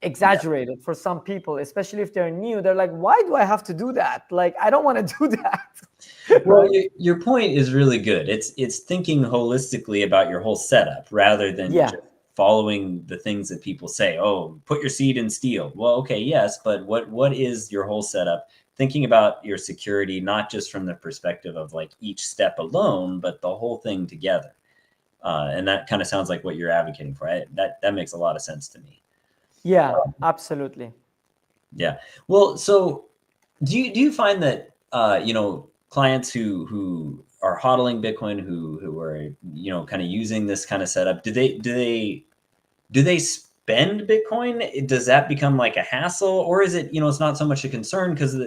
exaggerated for some people, especially if they're new. They're like, why do I have to do that? Like, I don't want to do that. Well, Right? your point is really good. It's thinking holistically about your whole setup rather than Yeah. just following the things that people say. Oh, put your seed in steel. Well, okay, yes, but what is your whole setup? Thinking about your security, not just from the perspective of like each step alone, but the whole thing together. And that kind of sounds like what you're advocating for. That makes a lot of sense to me. Yeah, absolutely. Yeah. Well, so do you find that clients who are hodling Bitcoin, who are kind of using this kind of setup, do they spend Bitcoin? Does that become like a hassle, or is it it's not so much a concern because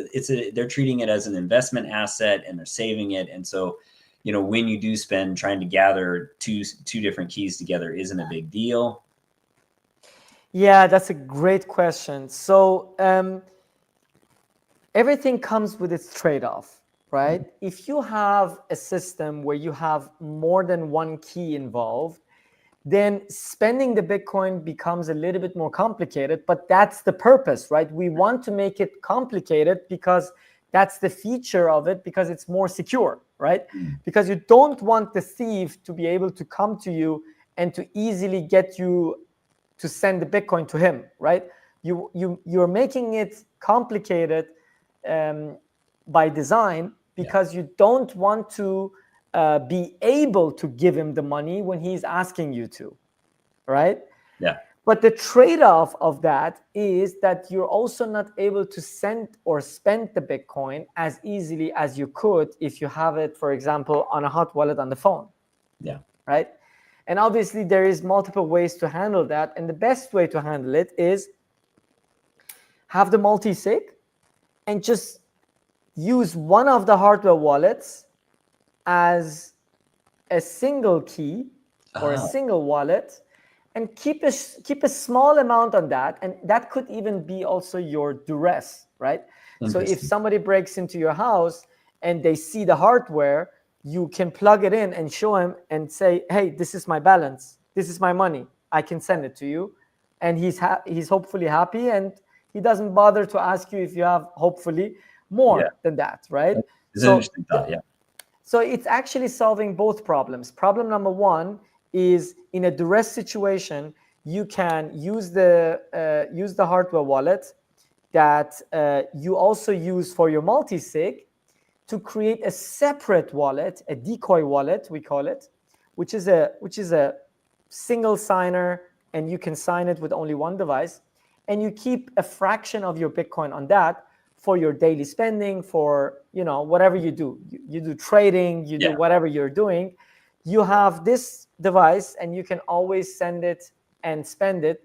they're treating it as an investment asset and they're saving it, and so when you do spend, trying to gather two different keys together isn't a big deal. Yeah, that's a great question. So everything comes with its trade-off, right? If you have a system where you have more than one key involved, then spending the Bitcoin becomes a little bit more complicated, but that's the purpose, right? We want to make it complicated because that's the feature of it, because it's more secure, right? Because you don't want the thief to be able to come to you and to easily get you to send the Bitcoin to him, right? You're making it complicated by design because you don't want to be able to give him the money when he's asking you to, right? Yeah. But the trade-off of that is that you're also not able to send or spend the Bitcoin as easily as you could if you have it, for example, on a hot wallet on the phone. Yeah. Right? And obviously there is multiple ways to handle that. And the best way to handle it is have the multi-sig and just use one of the hardware wallets as a single key or a single wallet, and keep a small amount on that, and that could even be also your duress, right? So if somebody breaks into your house and they see the hardware, you can plug it in and show him and say, hey, this is my balance, this is my money, I can send it to you, and he's hopefully happy, and he doesn't bother to ask you if you have hopefully more than that, right? It's an interesting thought. Yeah. So it's actually solving both problems. Problem number one is, in a duress situation, you can use the hardware wallet that you also use for your multi-sig to create a separate wallet, a decoy wallet, we call it, which is a single signer, and you can sign it with only one device, and you keep a fraction of your Bitcoin on that for your daily spending, for whatever you do. You do trading, you do whatever you're doing. You have this device and you can always send it and spend it.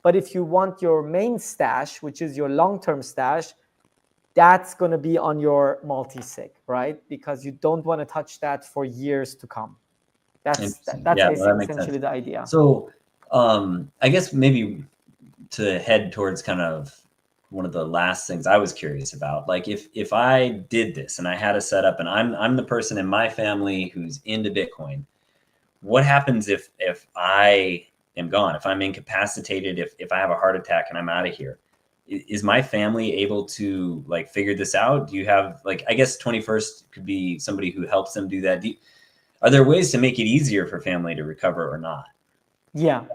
But if you want your main stash, which is your long-term stash, that's going to be on your multi-sig, right? Because you don't want to touch that for years to come. That's essentially the idea. So I guess maybe to head towards kind of one of the last things I was curious about, like if I did this and I had a setup and I'm the person in my family who's into Bitcoin, what happens if I am gone, if I'm incapacitated, if I have a heart attack and I'm out of here? Is my family able to like figure this out? Do you have, like, I guess 21st could be somebody who helps them do that. Are there ways to make it easier for family to recover or not? Yeah,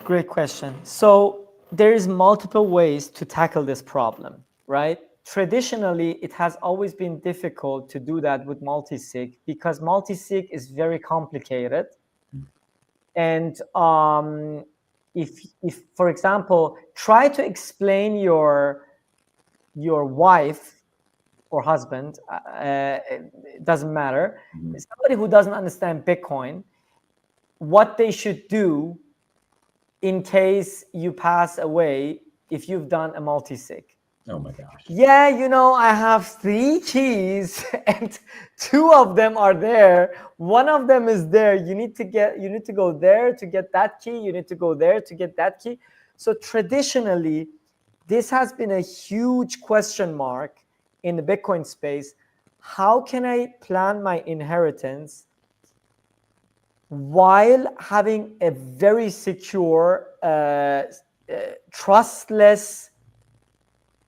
great question. So there's multiple ways to tackle this problem, right? Traditionally, it has always been difficult to do that with multisig because multisig is very complicated. And if for example, try to explain your wife or husband, it doesn't matter, somebody who doesn't understand Bitcoin, what they should do in case you pass away if you've done a multisig. Oh my gosh. Yeah, I have 3 keys and 2 of them are there. One of them is there. You need to go there to get that key. You need to go there to get that key. So traditionally, this has been a huge question mark in the Bitcoin space. How can I plan my inheritance while having a very secure trustless,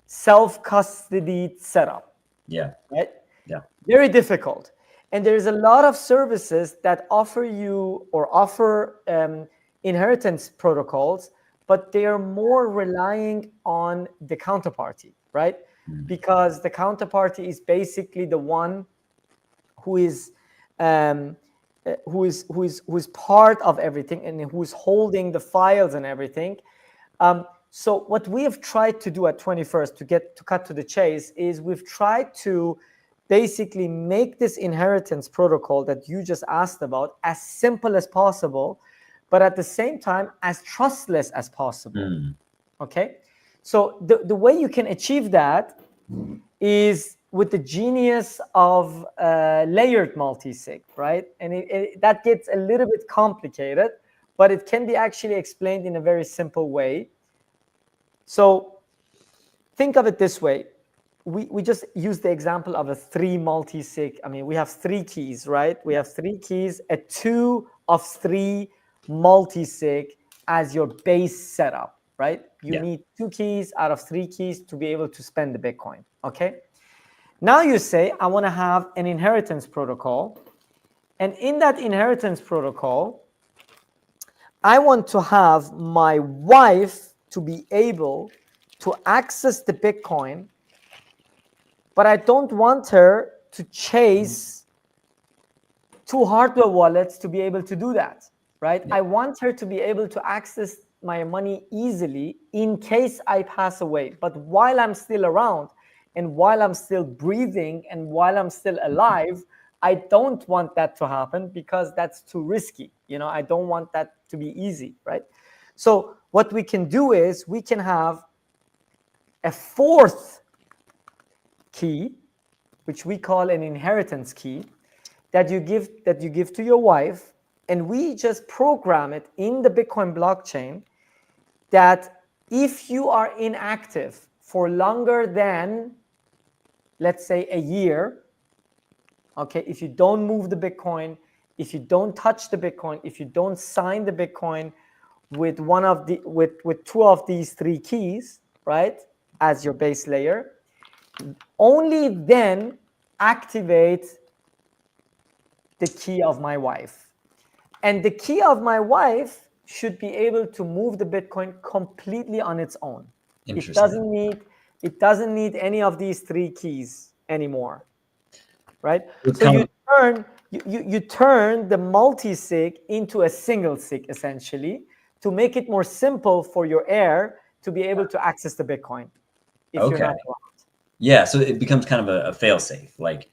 self-custodied setup. Yeah. Right? Yeah. Very difficult. And there's a lot of services that offer you or offer inheritance protocols, but they are more relying on the counterparty, right? Because the counterparty is basically the one who is part of everything and who's holding the files and everything. So what we have tried to do at 21st to cut to the chase is we've tried to basically make this inheritance protocol that you just asked about as simple as possible, but at the same time as trustless as possible. Okay, so the way you can achieve that is with the genius of layered multisig, right? And that gets a little bit complicated, but it can be actually explained in a very simple way. So think of it this way. We just use the example of a 3 multisig. I mean, we have 3 keys, right? We have 3 keys, a 2 of 3 multisig as your base setup, right? You need 2 keys out of 3 keys to be able to spend the Bitcoin, okay? Now you say, I want to have an inheritance protocol. And in that inheritance protocol, I want to have my wife to be able to access the Bitcoin, but I don't want her to chase 2 hardware wallets to be able to do that, right? I want her to be able to access my money easily in case I pass away. But while I'm still around and while I'm still breathing and while I'm still alive, I don't want that to happen because that's too risky. You know, I don't want that to be easy, right? So what we can do is we can have a 4th key, which we call an inheritance key, that you give to your wife, and we just program it in the Bitcoin blockchain that if you are inactive for longer than, let's say, a year, okay, if you don't move the Bitcoin, if you don't touch the Bitcoin, if you don't sign the Bitcoin with with 2 of these 3 keys, right, as your base layer, only then activate the key of my wife. And the key of my wife should be able to move the Bitcoin completely on its own. It doesn't need any of these 3 keys anymore, right? So you turn the multi-sig into a single sig, essentially, to make it more simple for your heir to be able to access the Bitcoin if you're not around. Yeah, so it becomes kind of a fail-safe, like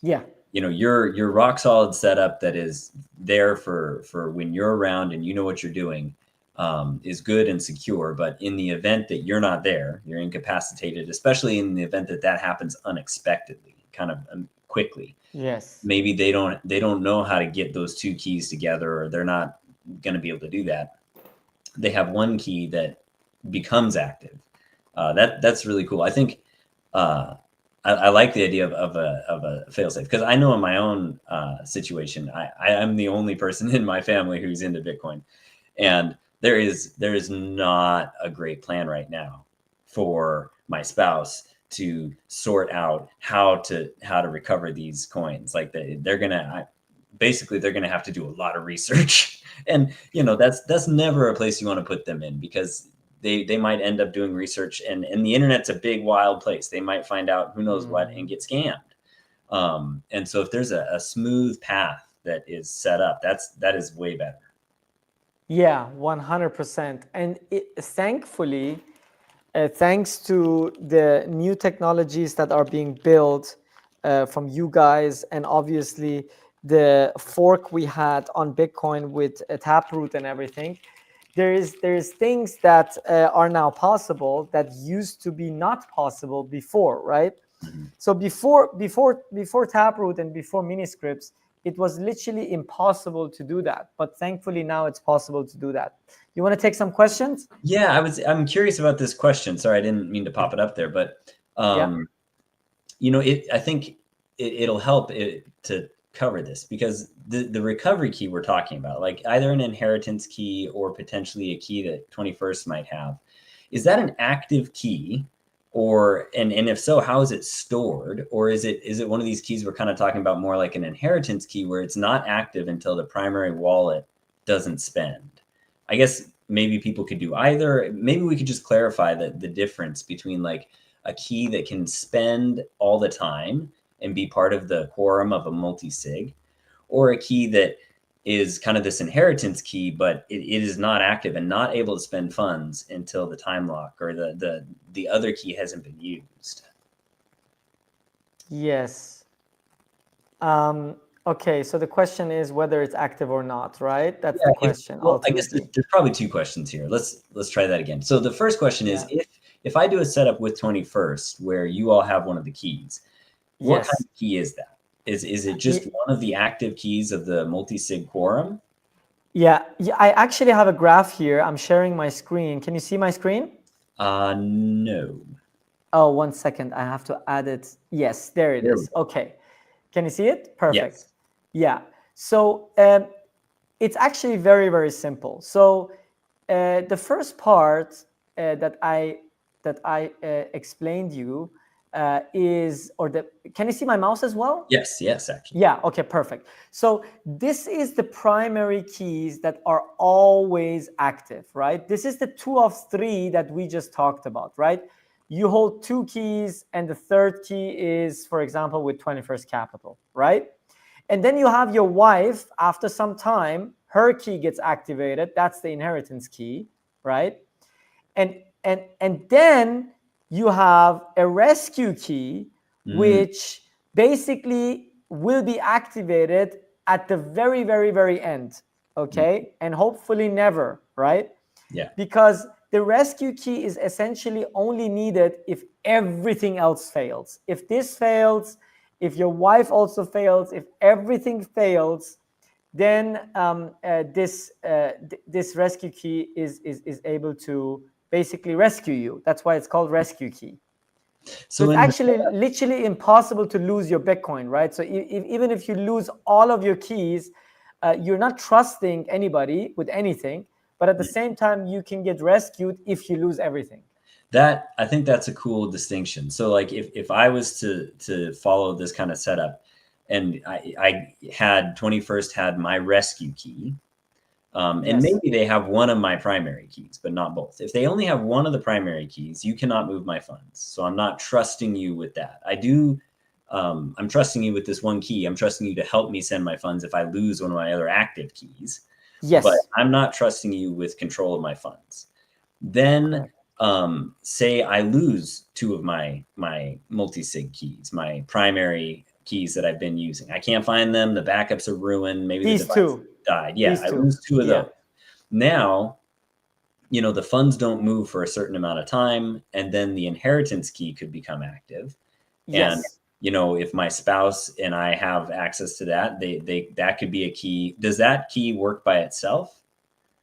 yeah, you know, your rock solid setup that is there for when you're around and you know what you're doing, is good and secure. But in the event that you're not there, you're incapacitated, especially in the event that that happens unexpectedly, kind of quickly. Yes. Maybe they don't know how to get those 2 keys together, or they're not going to be able to do that. They have 1 key that becomes active. That's really cool. I think I like the idea of a failsafe, because I know in my own situation, I'm the only person in my family who's into Bitcoin, and there is not a great plan right now for my spouse to sort out how to recover these coins. Like they're gonna have to do a lot of research, and you know that's never a place you want to put them in, because they might end up doing research, and the internet's a big wild place. They might find out who knows what and get scammed. And so if there's a smooth path that is set up, that is way better. Yeah, 100%. And thankfully, thanks to the new technologies that are being built from you guys, and obviously the fork we had on Bitcoin with Taproot and everything, there's things that are now possible that used to be not possible before, right? So before Taproot and before Miniscripts, it was literally impossible to do that. But thankfully now it's possible to do that. You want to take some questions? Yeah, I'm curious about this question. Sorry, I didn't mean to pop it up there, but you know, I think it'll help to cover this, because the recovery key we're talking about, like either an inheritance key or potentially a key that 21st might have, is that an active key? Or and if so, how is it stored? Or is it one of these keys we're kind of talking about more like an inheritance key where it's not active until the primary wallet doesn't spend? I guess maybe people could do either. Maybe we could just clarify the difference between like a key that can spend all the time and be part of the quorum of a multi-sig, or a key that is kind of this inheritance key, but it is not active and not able to spend funds until the time lock or the other key hasn't been used. Yes. Okay, so the question is whether it's active or not, right? That's the question. Well, I guess ultimately. there's probably two questions here. Let's try that again. So the first question is, if I do a setup with 21st where you all have one of the keys, what kind of key is that? Is it just one of the active keys of the multi-sig quorum? Yeah, I actually have a graph here. I'm sharing my screen. Can you see my screen? No. Oh, 1 second. I have to add it. Yes, there it is. Okay. Can you see it? Perfect. Yes. Yeah. So it's actually very, very simple. So the first part that I explained you is, can you see my mouse as well? Yes, actually. Yeah, okay, perfect. So this is the primary keys that are always active, right? This is the 2 of 3 that we just talked about, right? You hold 2 keys and the third key is, for example, with 21st Capital, right? And then you have your wife, after some time, her key gets activated. That's the inheritance key, right? And then you have a rescue key, which basically will be activated at the very, very, very end, okay? And hopefully never, right? Yeah. Because the rescue key is essentially only needed if everything else fails. If this fails, if your wife also fails, if everything fails, then this rescue key is able to basically rescue you. That's why it's called rescue key. So it's actually literally impossible to lose your Bitcoin, right? So even if you lose all of your keys, you're not trusting anybody with anything, but at the same time, you can get rescued if you lose everything. I think that's a cool distinction. So like if I was to follow this kind of setup, and I had 21st had my rescue key, and maybe they have one of my primary keys, but not both. If they only have one of the primary keys, you cannot move my funds. So I'm not trusting you with that. I'm trusting you with this one key. I'm trusting you to help me send my funds if I lose one of my other active keys. Yes. But I'm not trusting you with control of my funds. Then say I lose 2 of my multi-sig keys, my primary keys that I've been using. I can't find them. The backups are ruined. Maybe These the device two died. Yeah, I lose 2 of those. Now, the funds don't move for a certain amount of time, and then the inheritance key could become active. Yes. And if my spouse and I have access to that, that could be a key. Does that key work by itself?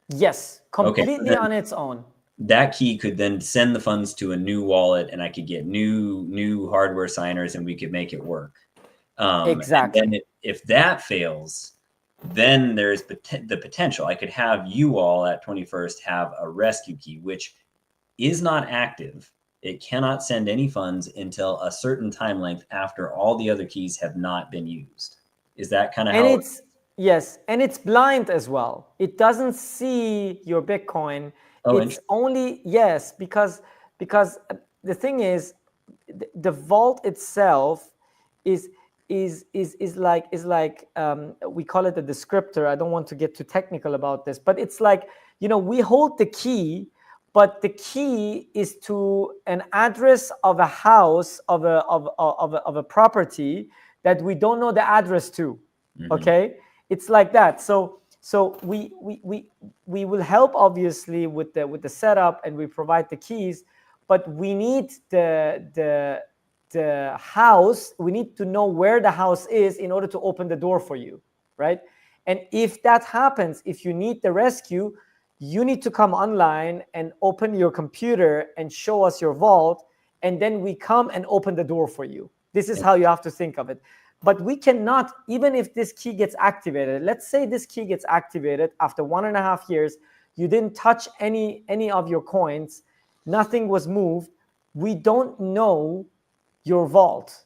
Yes, completely on its own. That key could then send the funds to a new wallet, and I could get new hardware signers, and we could make it work. Exactly. And then if that fails, then there's the potential. I could have you all at 21st have a rescue key, which is not active. It cannot send any funds until a certain time length after all the other keys have not been used. Is that kind of how? Yes, and it's blind as well. It doesn't see your Bitcoin. It's only because the thing is, the vault itself is like we call it a descriptor. I don't want to get too technical about this, but it's like we hold the key, but the key is to an address of a house of a property that we don't know the address to. Okay, it's like that. So we will help obviously with the setup, and we provide the keys, but we need the house. We need to know where the house is in order to open the door for you, right? And if that happens, if you need the rescue, you need to come online and open your computer and show us your vault, and then we come and open the door for you. This is how you have to think of it. But we cannot, even if this key gets activated, let's say this key gets activated after 1.5 years, you didn't touch any of your coins, nothing was moved, we don't know your vault.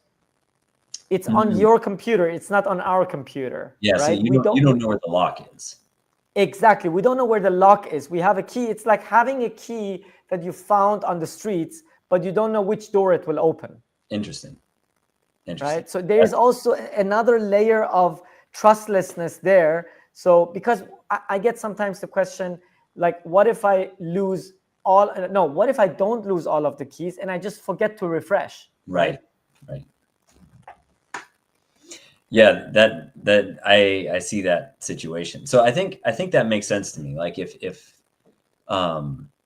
It's on your computer, it's not on our computer. Yeah, right? so you don't know where the lock is. Exactly. We don't know where the lock is. We have a key. It's like having a key that you found on the streets, but you don't know which door it will open. Interesting. Right? So there's also another layer of trustlessness there. So because I get sometimes the question, like, what if I lose all, no, what if I don't lose all of the keys and I just forget to refresh? Right. Yeah, that I see that situation. So I think that makes sense to me. Like if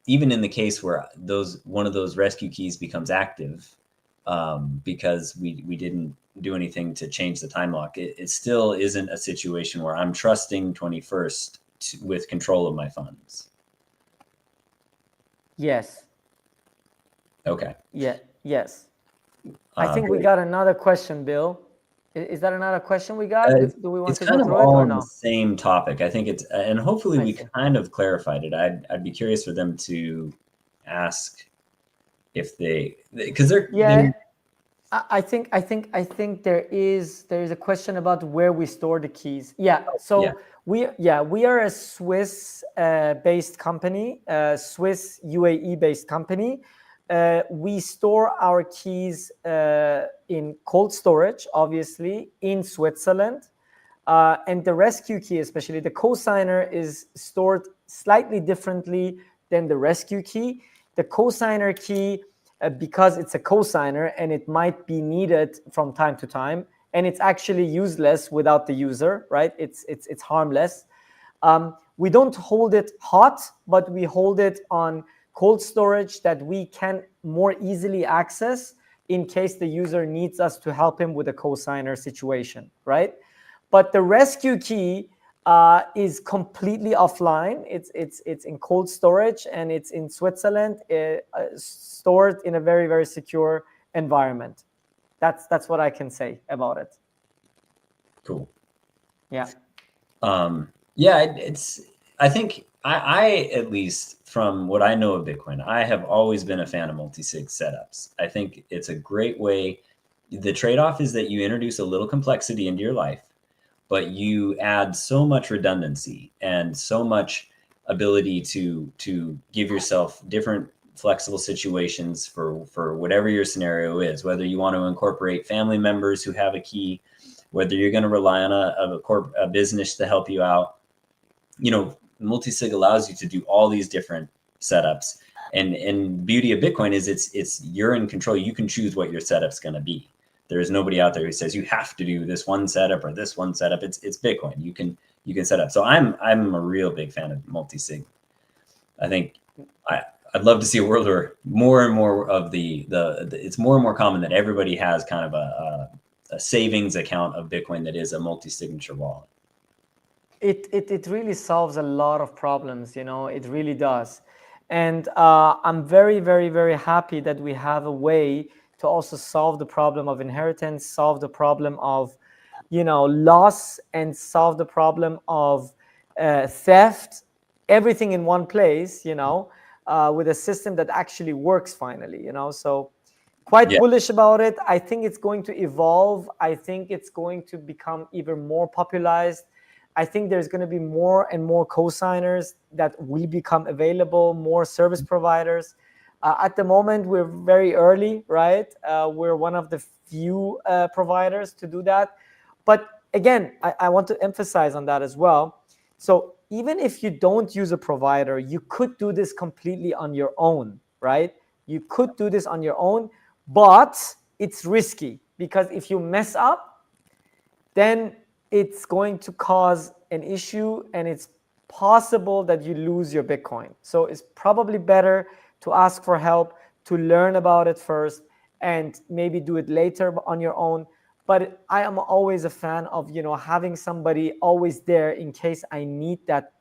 even in the case where one of those rescue keys becomes active, because we didn't do anything to change the time lock, it still isn't a situation where I'm trusting 21st with control of my funds. Yes. Okay. Yeah. Yes. I think we got another question, Bill. Is that another question we got? Do we want to go through it or no? The same topic. I think it's, and hopefully we kind of clarified it. I'd be curious for them to ask if because they're I think there is a question about where we store the keys. Yeah. So we are a Swiss based company, Swiss UAE based company. We store our keys in cold storage, obviously, in Switzerland. And the rescue key, especially the cosigner, is stored slightly differently than the rescue key. The cosigner key, because it's a cosigner and it might be needed from time to time, and it's actually useless without the user, right? It's harmless. We don't hold it hot, but we hold it on cold storage that we can more easily access in case the user needs us to help him with a cosigner situation, right? But the rescue key is completely offline. It's in cold storage and it's in Switzerland, stored in a very, very secure environment. That's what I can say about it. Cool. Yeah. I think I at least from what I know of Bitcoin, I have always been a fan of multi-sig setups. I think it's a great way. The trade-off is that you introduce a little complexity into your life, but you add so much redundancy and so much ability to give yourself different flexible situations for whatever your scenario is, whether you want to incorporate family members who have a key, whether you're going to rely on a business to help you out. Multisig allows you to do all these different setups. And beauty of Bitcoin is it's you're in control. You can choose what your setup's going to be. There is nobody out there who says you have to do this one setup or this one setup. It's Bitcoin. You can set up. So I'm a real big fan of multisig. I think I'd love to see a world where more and more of it's more and more common that everybody has kind of a savings account of Bitcoin that is a multi-signature wallet. It really solves a lot of problems, it really does. And I'm very, very, very happy that we have a way to also solve the problem of inheritance, solve the problem of, loss, and solve the problem of theft, everything in one place, with a system that actually works finally, So quite bullish about it. I think it's going to evolve. I think it's going to become even more popularized. I think there's going to be more and more cosigners that will become available, more service providers. At the moment, we're very early, right? We're one of the few providers to do that. But again, I want to emphasize on that as well. So even if you don't use a provider, you could do this completely on your own, right? You could do this on your own, but it's risky because if you mess up, then it's going to cause an issue and it's possible that you lose your Bitcoin. So it's probably better to ask for help, to learn about it first, and maybe do it later on your own. But I am always a fan of, having somebody always there in case I need that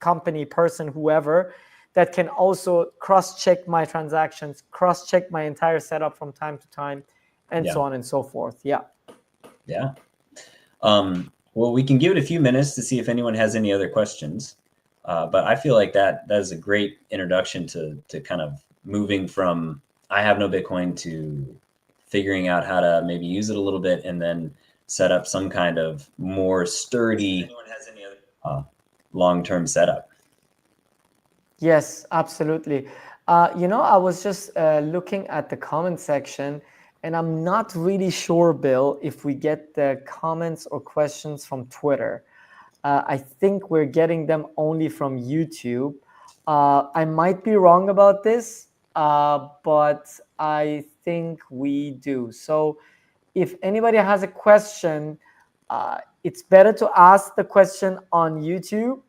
company, person, whoever, that can also cross-check my transactions, cross-check my entire setup from time to time, and so on and so forth. Yeah. Yeah. Well, we can give it a few minutes to see if anyone has any other questions. But I feel like that is a great introduction to kind of moving from I have no Bitcoin to figuring out how to maybe use it a little bit and then set up some kind of more sturdy long-term setup. Yes, absolutely. I was just looking at the comment section, and I'm not really sure, Bill, if we get the comments or questions from Twitter. I think we're getting them only from YouTube. I might be wrong about this, but I think we do. So if anybody has a question, it's better to ask the question on YouTube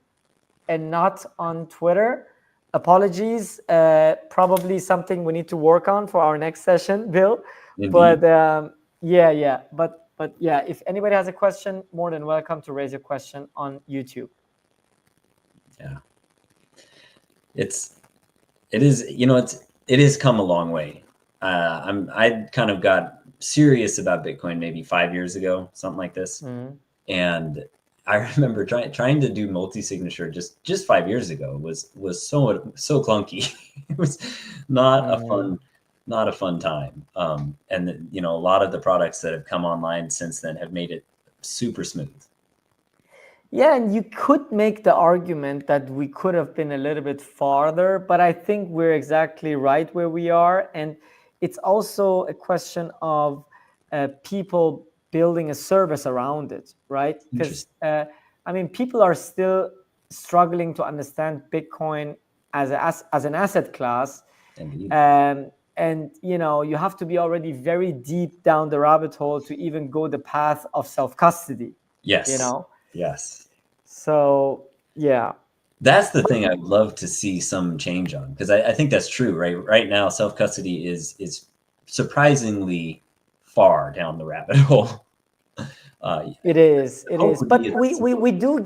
and not on Twitter. Apologies, probably something we need to work on for our next session, Bill. Indeed. But but yeah, if anybody has a question, more than welcome to raise your question on YouTube. Yeah, it is come a long way. I kind of got serious about Bitcoin maybe 5 years ago, something like this, and I remember trying to do multi-signature just 5 years ago was so clunky. It was not a fun time. And a lot of the products that have come online since then have made it super smooth. Yeah, and you could make the argument that we could have been a little bit farther, but I think we're exactly right where we are. And it's also a question of people building a service around it, right? Because, people are still struggling to understand Bitcoin as an asset class. Indeed. And you have to be already very deep down the rabbit hole to even go the path of self-custody. Yes. Yes. So yeah, that's the thing I'd love to see some change on, because I think that's true. Right now, self-custody is surprisingly far down the rabbit hole. It is, but we do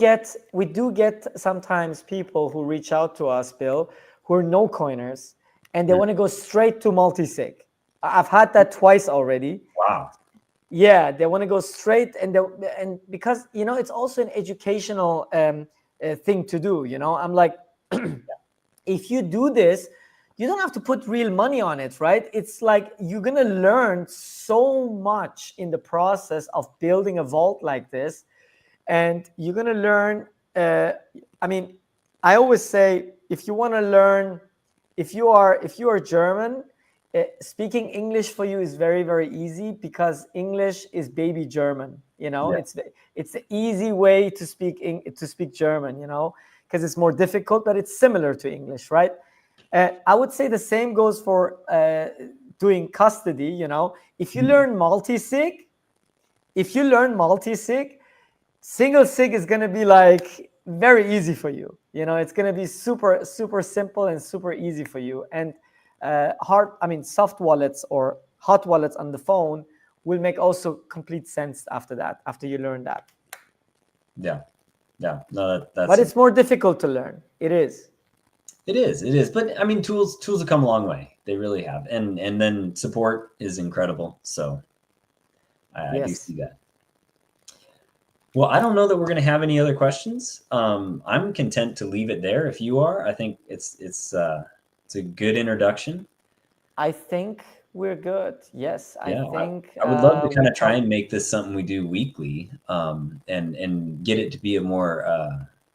get sometimes people who reach out to us, Bill, who are no coiners, and they want to go straight to multisig. I've had that twice already. Wow. Yeah, they want to go straight, and because it's also an educational thing to do. I'm like, if you do this, you don't have to put real money on it, right? It's like you're gonna learn so much in the process of building a vault like this, and you're gonna learn. I always say, if you want to learn, if you are German, speaking English for you is very, very easy, because English is baby German. It's the easy way to speak German. Because it's more difficult, but it's similar to English, right? I would say the same goes for doing custody. If you learn multi-sig, single sig is going to be like very easy for you. It's going to be super, super simple and super easy for you. And soft wallets or hot wallets on the phone will make also complete sense after that, after you learn that. Yeah. No, that's. But it's more difficult to learn. It is. But tools have come a long way. They really have, and then support is incredible. So I do see that. Well, I don't know that we're going to have any other questions. I'm content to leave it there. If you are, I think it's a good introduction. I think we're good. Yes, I think I would love to kind of try and make this something we do weekly, and get it to be a more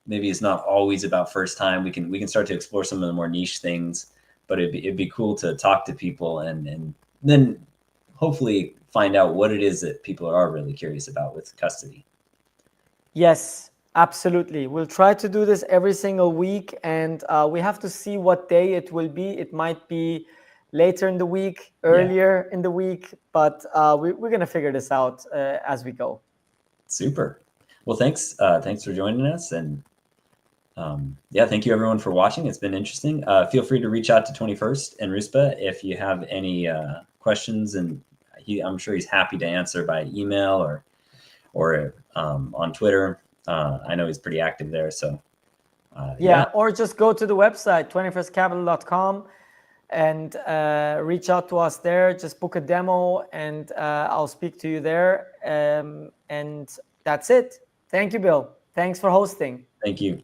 maybe it's not always about first time. We can start to explore some of the more niche things, but it'd be cool to talk to people and then hopefully find out what it is that people are really curious about with custody. Yes, absolutely. We'll try to do this every single week, and we have to see what day it will be. It might be later in the week, earlier in the week, but we're going to figure this out as we go. Super. Well, thanks for joining us, and thank you everyone for watching. It's been interesting. Feel free to reach out to 21st and Ruzbeh if you have any questions, and I'm sure he's happy to answer by email or on Twitter. I know he's pretty active there, so or just go to the website 21stcapital.com and reach out to us there. Just book a demo, and I'll speak to you there. And That's it. Thank you, Bill. Thanks for hosting. Thank you.